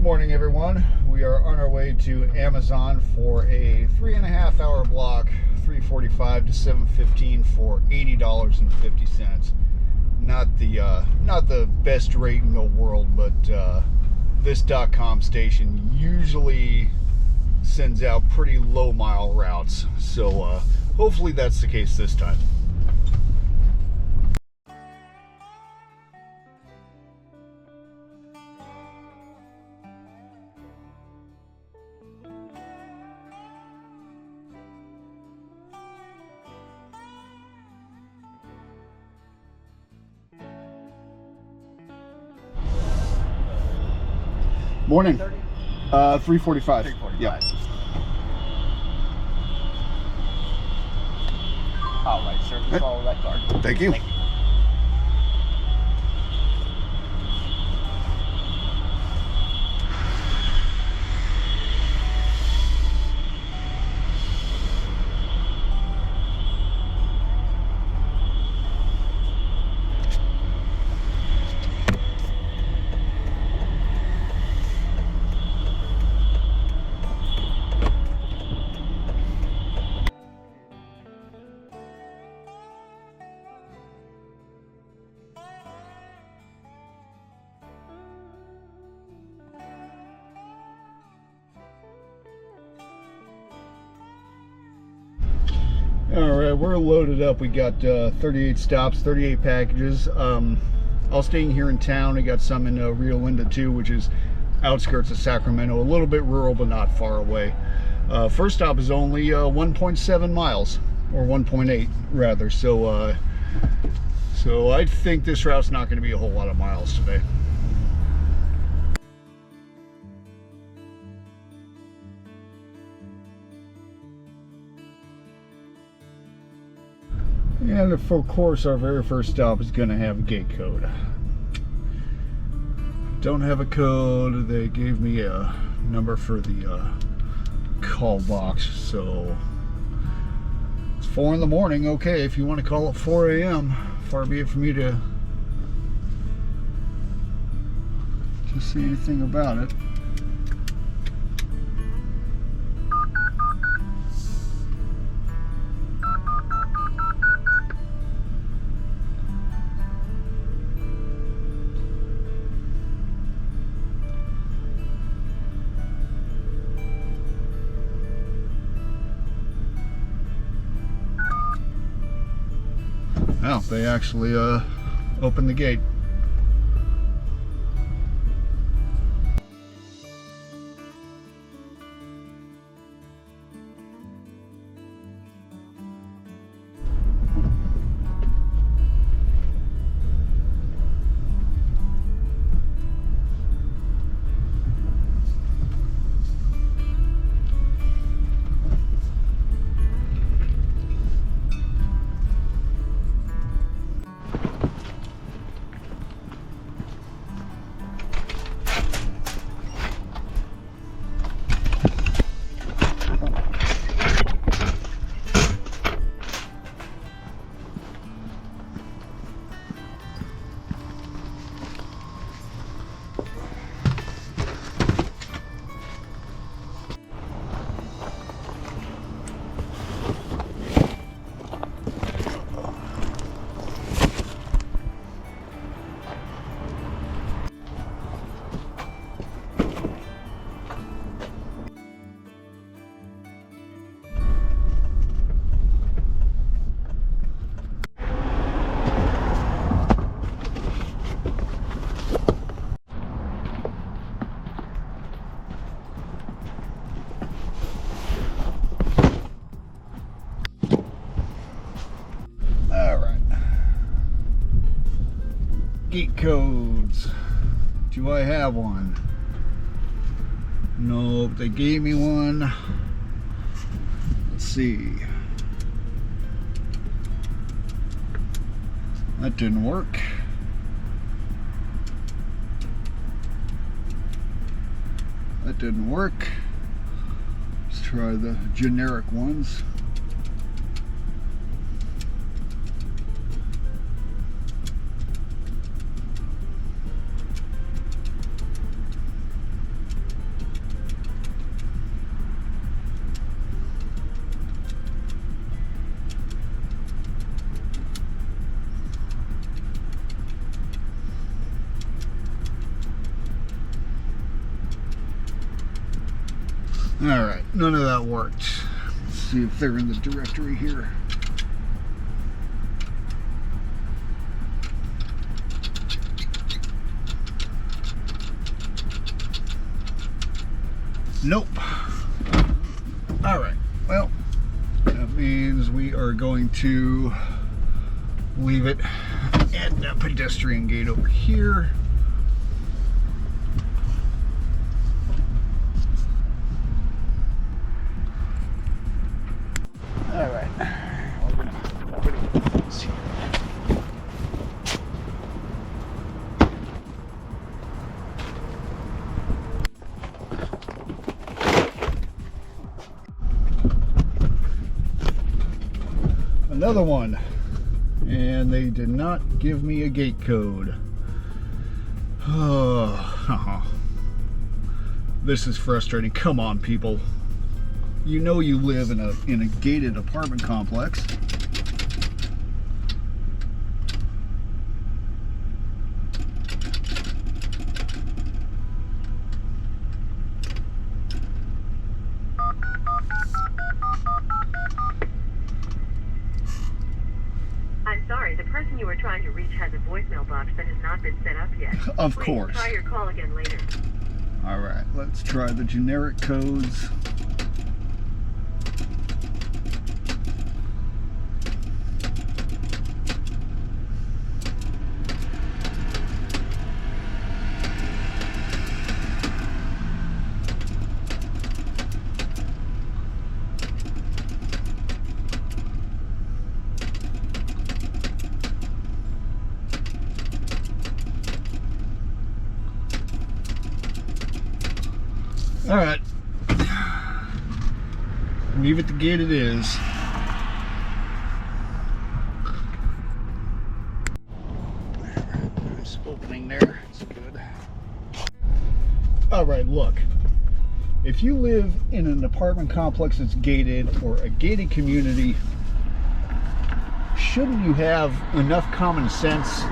Morning, everyone. We are on our way to Amazon for a 3.5 hour block, 3:45 to 7:15 for $80.50. Not the best rate in the world, but this .com station usually sends out pretty low mile routes, so hopefully that's the case this time. Morning. 3:45. 3:45. Yeah. All right, sir. Please follow that card. Thank you. Thank you. All right, we're loaded up. We got 38 stops, 38 packages. All staying here in town. We got some in Rio Linda too, which is outskirts of Sacramento, a little bit rural, but not far away. First stop is only 1.7 miles, or 1.8 rather. So I think this route's not going to be a whole lot of miles today. And of course, our very first stop is going to have a gate code. Don't have a code. They gave me a number for the call box, so it's 4 in the morning. Okay, if you want to call at 4 a.m., far be it for me to say anything about it. Well, they actually opened the gate. Gate codes. Do I have one? Nope, they gave me one. Let's see. That didn't work. That didn't work. Let's try the generic ones. Alright, none of that worked. Let's see if they're in the directory here. Nope. Alright, well, that means we are going to leave it at that pedestrian gate over here. Alright, we're gonna put it here. Another one, and they did not give me a gate code. Oh, this is frustrating. Come on, people. You know you live in a gated apartment complex. I'm sorry, the person you were trying to reach has a voicemail box that has not been set up yet. Of Please course. try your call again later. All right, let's try the generic codes. All right, leave it the gate it is. Nice opening there, it's good. All right, look, if you live in an apartment complex that's gated or a gated community, shouldn't you have enough common sense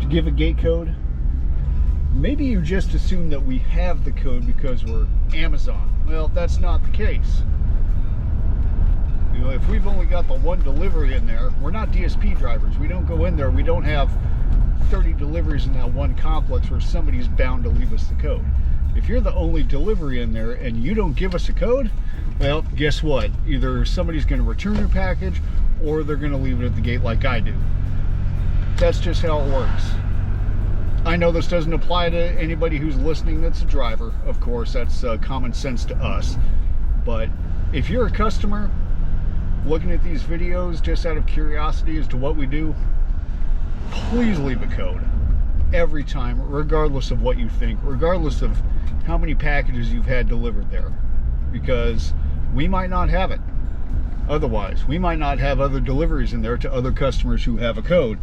to give a gate code? Maybe you just assume that we have the code because we're Amazon. Well, that's not the case. You know, if we've only got the one delivery in there, we're not DSP drivers. We don't go in there, we don't have 30 deliveries in that one complex where somebody's bound to leave us the code. If you're the only delivery in there and you don't give us a code, well, guess what? Either somebody's going to return your package or they're going to leave it at the gate like I do. That's just how it works. I know this doesn't apply to anybody who's listening that's a driver. Of course, that's common sense to us. But if you're a customer looking at these videos just out of curiosity as to what we do, please leave a code every time, regardless of what you think, regardless of how many packages you've had delivered there. Because we might not have it. Otherwise, we might not have other deliveries in there to other customers who have a code.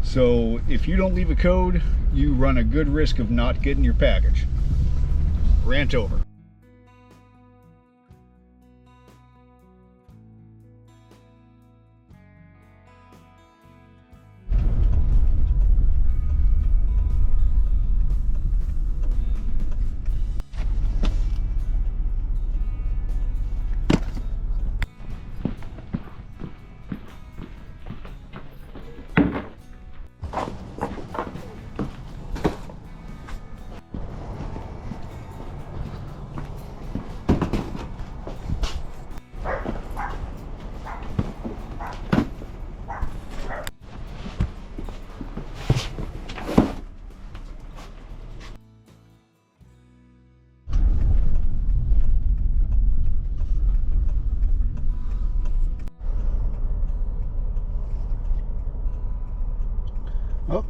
So if you don't leave a code, you run a good risk of not getting your package. Rant over. Oh.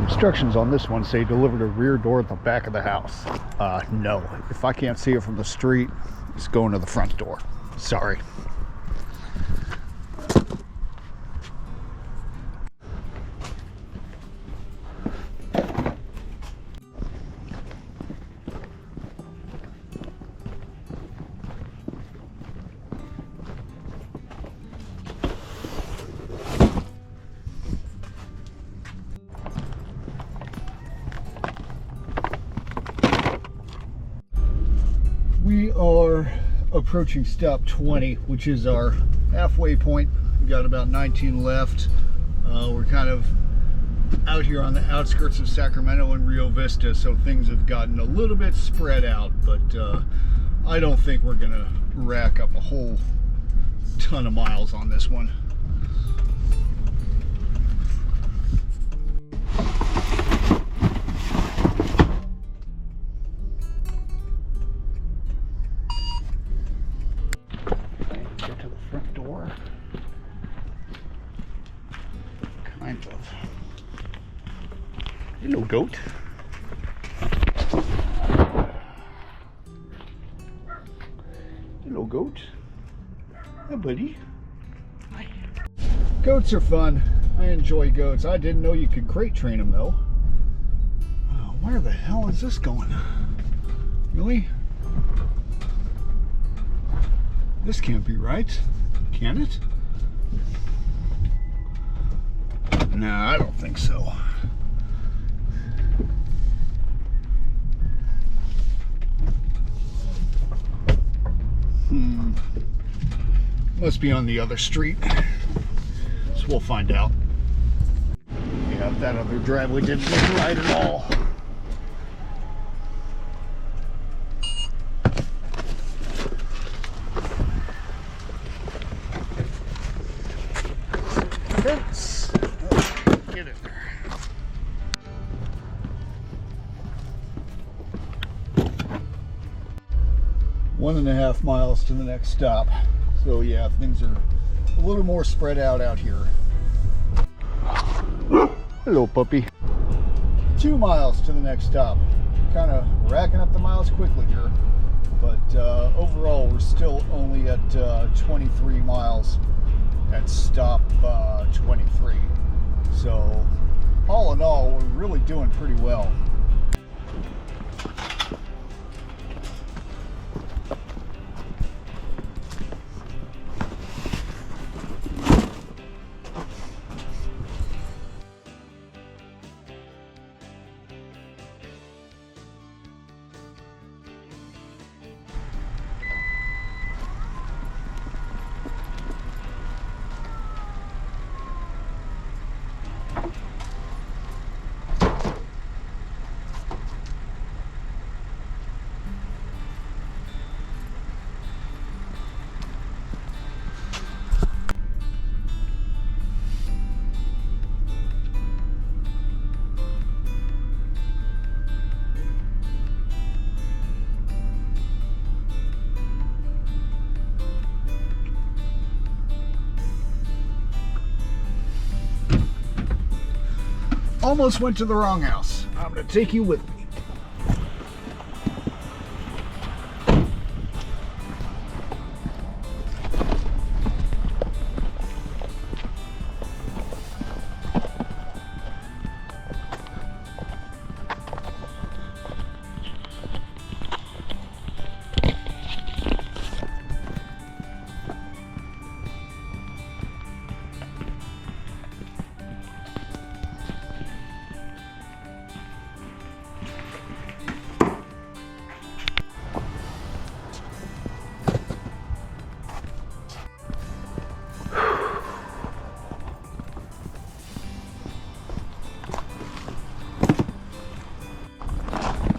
Instructions on this one say deliver the rear door at the back of the house. No. If I can't see it from the street, it's going to the front door. Sorry. We are approaching stop 20, which is our halfway point. We've got about 19 left. We're kind of out here on the outskirts of Sacramento and Rio Vista, so things have gotten a little bit spread out, but I don't think we're gonna rack up a whole ton of miles on this one. Get to the front door. Kind of. Hello, goat. Hello, goat. Hi, buddy. Hi. Goats are fun. I enjoy goats. I didn't know you could crate train them, though. Oh, where the hell is this going? Really? This can't be right. Can it? No, I don't think so. Must be on the other street. So we'll find out. Yeah, that other driveway didn't look right at all. Fence. Oh, get in there. One and a half miles to the next stop. So yeah, things are a little more spread out here. Hello, puppy. 2 miles to the next stop. Kind of racking up the miles quickly here, but overall we're still only at 23 miles at stop 23. So all in all, we're really doing pretty well. Almost went to the wrong house. I'm gonna take you with me.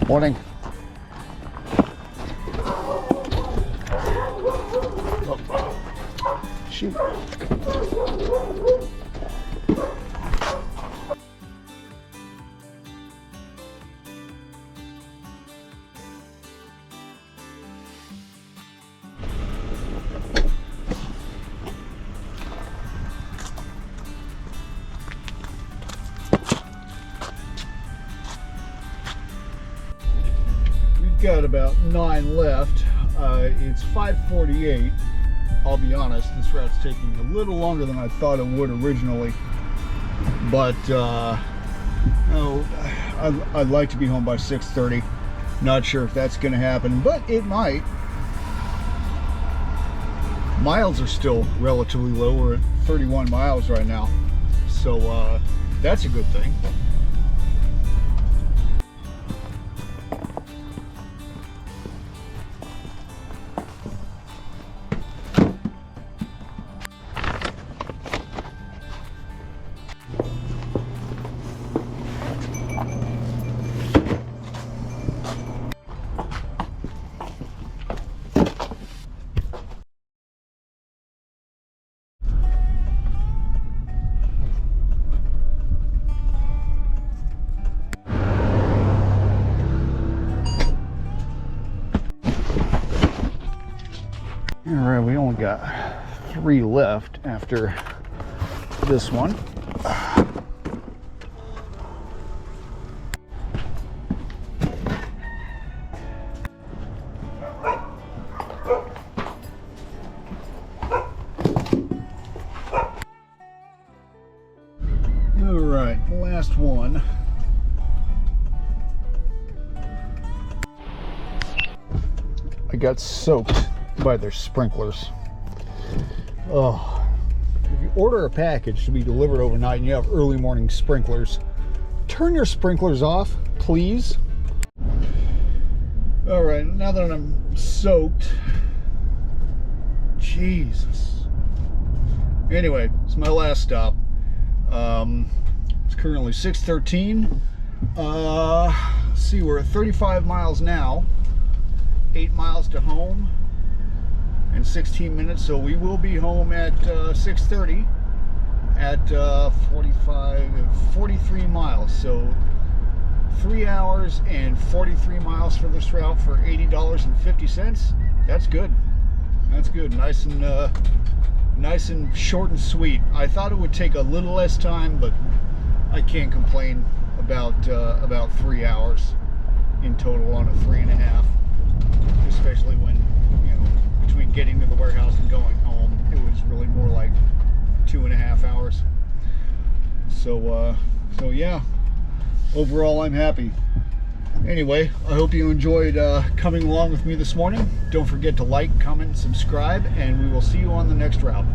Morning. Oh, shoot. Got about 9 left. It's 5:48. I'll be honest, this route's taking a little longer than I thought it would originally, but I'd like to be home by 6:30. Not sure if that's going to happen, but it might. Miles are still relatively low. We're at 31 miles right now, so that's a good thing. All right, we only got 3 left after this one. All right, last one. I got soaked by their sprinklers. Oh, if you order a package to be delivered overnight and you have early morning sprinklers, turn your sprinklers off, please. All right, now that I'm soaked, Jesus. Anyway, it's my last stop. It's currently 6:13. Let's see, we're at 35 miles now. 8 miles to home and 16 minutes, so we will be home at 6:30 at 43 miles. So 3 hours and 43 miles for this route for $80.50. That's good. That's good. Nice and short and sweet. I thought it would take a little less time, but I can't complain about 3 hours in total on a 3.5. Especially when, you know, between getting to the warehouse and going home, it was really more like 2.5 hours. So yeah, overall I'm happy. Anyway, I hope you enjoyed coming along with me this morning. Don't forget to like, comment, subscribe, and we will see you on the next route.